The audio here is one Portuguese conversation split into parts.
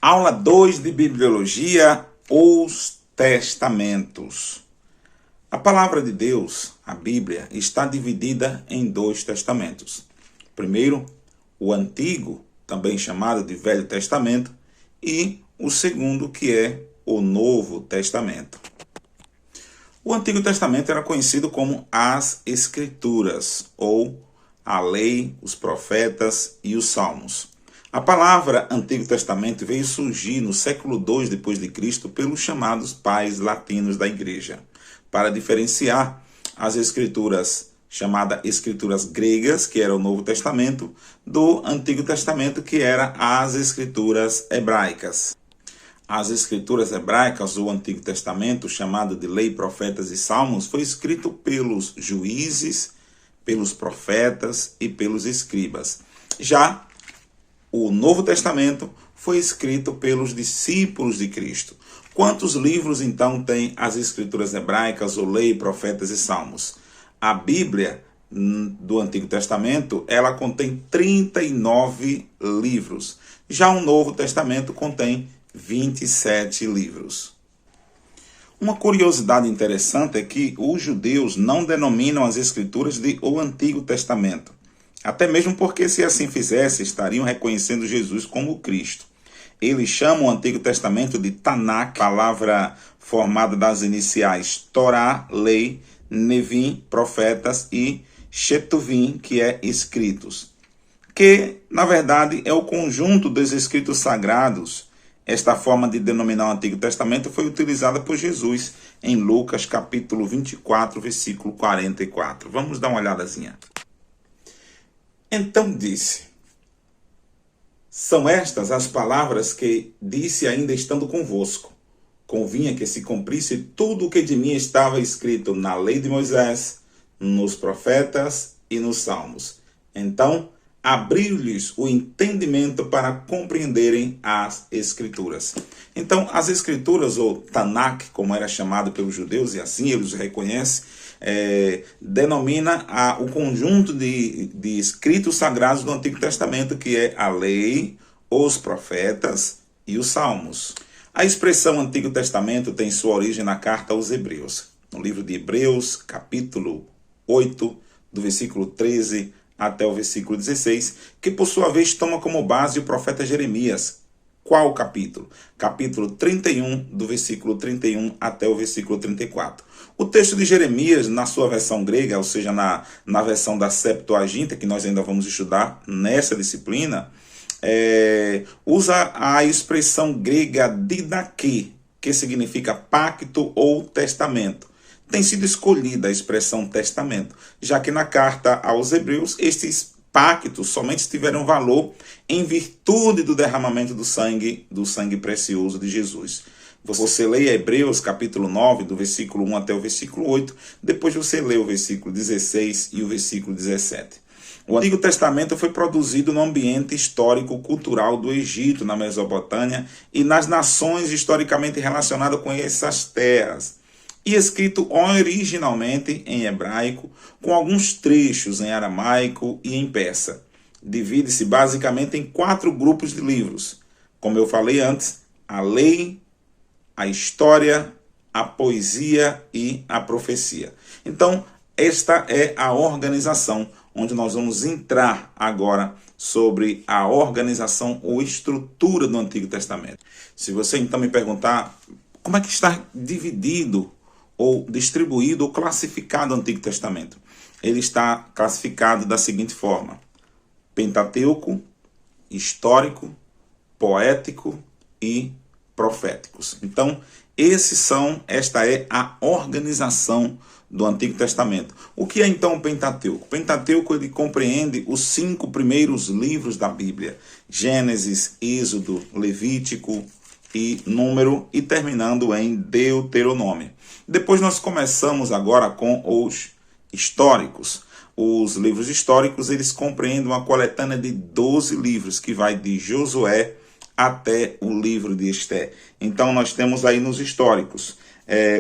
Aula 2 de Bibliologia, os Testamentos. A palavra de Deus, a Bíblia, está dividida em dois testamentos. Primeiro, o Antigo, também chamado de Velho Testamento, e o segundo, que é o Novo Testamento. O Antigo Testamento era conhecido como as Escrituras, ou a Lei, os Profetas e os Salmos. A palavra Antigo Testamento veio surgir no século II d.C. pelos chamados pais latinos da Igreja, para diferenciar as escrituras chamadas escrituras gregas, que era o Novo Testamento, do Antigo Testamento, que era as escrituras hebraicas. As escrituras hebraicas, o Antigo Testamento, chamado de Lei, Profetas e Salmos, foi escrito pelos juízes, pelos profetas e pelos escribas. Já o Novo Testamento foi escrito pelos discípulos de Cristo. Quantos livros, então, tem as Escrituras hebraicas, ou Lei, Profetas e Salmos? A Bíblia do Antigo Testamento, ela contém 39 livros. Já o Novo Testamento contém 27 livros. Uma curiosidade interessante é que os judeus não denominam as Escrituras de o Antigo Testamento. Até mesmo porque, se assim fizesse, estariam reconhecendo Jesus como Cristo. Eles chamam o Antigo Testamento de Tanakh, palavra formada das iniciais Torá, lei, Nevim, profetas, e Shetuvim, que é escritos, que, na verdade, é o conjunto dos escritos sagrados. Esta forma de denominar o Antigo Testamento foi utilizada por Jesus em Lucas, capítulo 24, versículo 44. Vamos dar uma olhadazinha. Então disse: são estas as palavras que disse ainda estando convosco. Convinha que se cumprisse tudo o que de mim estava escrito na lei de Moisés, nos profetas e nos salmos. Então abriu-lhes o entendimento para compreenderem as Escrituras. Então, as Escrituras, ou Tanakh, como era chamado pelos judeus, e assim eles reconhecem, denomina o conjunto de escritos sagrados do Antigo Testamento, que é a lei, os profetas e os salmos. A expressão Antigo Testamento tem sua origem na carta aos Hebreus, no livro de Hebreus, capítulo 8, do versículo 13 até o versículo 16, que por sua vez toma como base o profeta Jeremias. Qual capítulo? Capítulo 31, do versículo 31 até o versículo 34. O texto de Jeremias, na sua versão grega, ou seja, na versão da Septuaginta, que nós ainda vamos estudar nessa disciplina, usa a expressão grega didaquê, que significa pacto ou testamento. Tem sido escolhida a expressão testamento, já que na carta aos Hebreus, estes pactos somente tiveram valor em virtude do derramamento do sangue precioso de Jesus. Você lê Hebreus capítulo 9, do versículo 1 até o versículo 8, depois você lê o versículo 16 e o versículo 17. O Antigo Testamento foi produzido no ambiente histórico-cultural do Egito, na Mesopotâmia e nas nações historicamente relacionadas com essas terras, e escrito originalmente em hebraico, com alguns trechos em aramaico e em persa. Divide-se basicamente em 4 grupos de livros. Como eu falei antes, a lei, a história, a poesia e a profecia. Então, esta é a organização, onde nós vamos entrar agora sobre a organização ou estrutura do Antigo Testamento. Se você então me perguntar como é que está dividido ou distribuído ou classificado o Antigo Testamento, ele está classificado da seguinte forma: Pentateuco, histórico, poético e proféticos. Então, esta é a organização do Antigo Testamento. O que é então o Pentateuco? O Pentateuco, ele compreende os 5 primeiros livros da Bíblia: Gênesis, Êxodo, Levítico e Número, e terminando em Deuteronômio. Depois nós começamos agora com os históricos. Os livros históricos, eles compreendem uma coletânea de 12 livros, que vai de Josué até o livro de Esté. Então nós temos aí nos históricos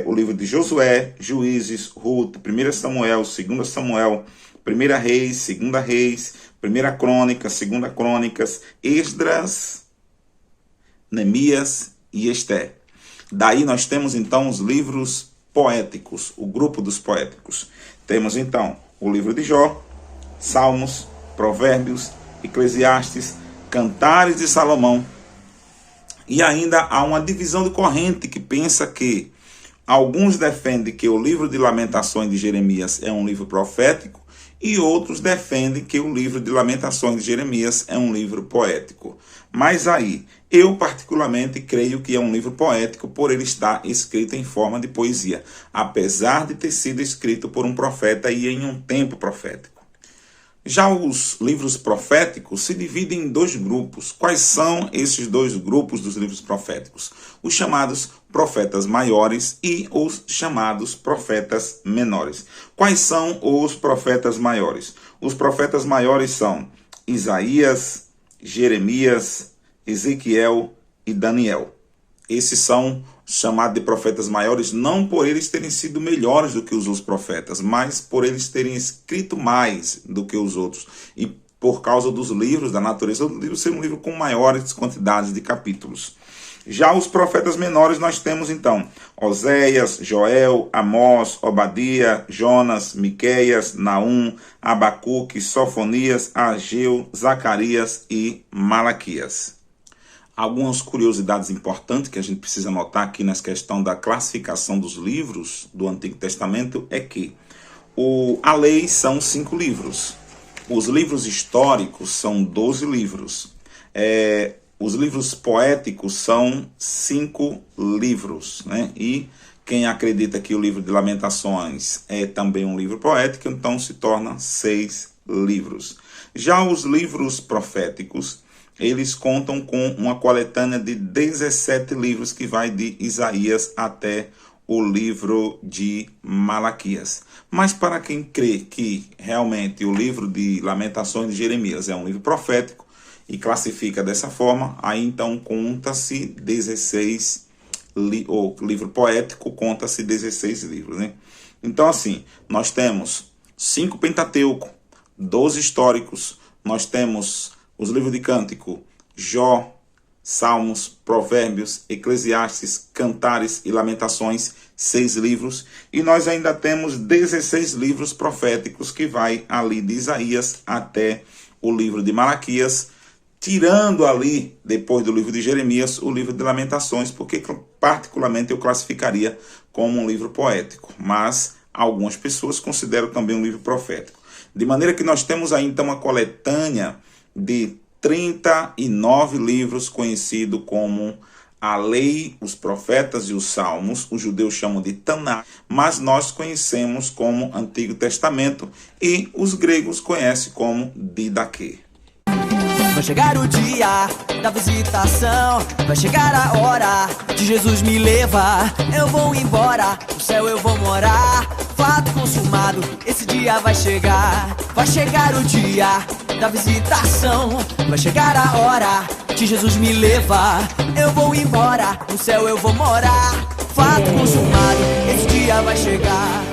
o livro de Josué, Juízes, Ruth, 1 Samuel, 2 Samuel, 1 Reis, 2 Reis, 1 Crônicas, 2 Crônicas, Esdras, Neemias e Esther. Daí nós temos então os livros poéticos, o grupo dos poéticos. Temos então o livro de Jó, Salmos, Provérbios, Eclesiastes, Cantares de Salomão. E ainda há uma divisão de corrente que pensa que alguns defendem que o livro de Lamentações de Jeremias é um livro profético e outros defendem que o livro de Lamentações de Jeremias é um livro poético. Mas aí, eu particularmente creio que é um livro poético por ele estar escrito em forma de poesia, apesar de ter sido escrito por um profeta e em um tempo profético. Já os livros proféticos se dividem em dois grupos. Quais são esses dois grupos dos livros proféticos? Os chamados profetas maiores e os chamados profetas menores. Quais são os profetas maiores? Os profetas maiores são Isaías, Jeremias, Ezequiel e Daniel. Esses são chamados de profetas maiores não por eles terem sido melhores do que os outros profetas, mas por eles terem escrito mais do que os outros. E por causa dos livros, da natureza do livro, ser um livro com maiores quantidades de capítulos. Já os profetas menores nós temos então Oséias, Joel, Amós, Obadia, Jonas, Miqueias, Naum, Abacuque, Sofonias, Ageu, Zacarias e Malaquias. Algumas curiosidades importantes que a gente precisa notar aqui nessa questão da classificação dos livros do Antigo Testamento é que a lei são 5 livros. Os livros históricos são 12 livros. Os livros poéticos são 5 livros, né? E quem acredita que o livro de Lamentações é também um livro poético, então se torna 6 livros. Já os livros proféticos, eles contam com uma coletânea de 17 livros que vai de Isaías até o livro de Malaquias. Mas para quem crê que realmente o livro de Lamentações de Jeremias é um livro profético e classifica dessa forma, aí então conta-se 16 o livro poético conta-se 16 livros, né? Então assim, nós temos 5 Pentateuco, 12 históricos, nós temos os livros de Cântico, Jó, Salmos, Provérbios, Eclesiastes, Cantares e Lamentações, 6 livros. E nós ainda temos 16 livros proféticos que vai ali de Isaías até o livro de Malaquias, tirando ali, depois do livro de Jeremias, o livro de Lamentações, porque particularmente eu classificaria como um livro poético, mas algumas pessoas consideram também um livro profético. De maneira que nós temos aí então uma coletânea de 39 livros conhecido como a Lei, os Profetas e os Salmos. Os judeus chamam de Taná, mas nós conhecemos como Antigo Testamento e os gregos conhecem como Didaquê. Vai chegar o dia da visitação, vai chegar a hora de Jesus me levar. Eu vou embora, no céu eu vou morar. Fato consumado, esse dia vai chegar. Vai chegar o dia da visitação, vai chegar a hora de Jesus me levar. Eu vou embora, no céu eu vou morar. Fato consumado, esse dia vai chegar.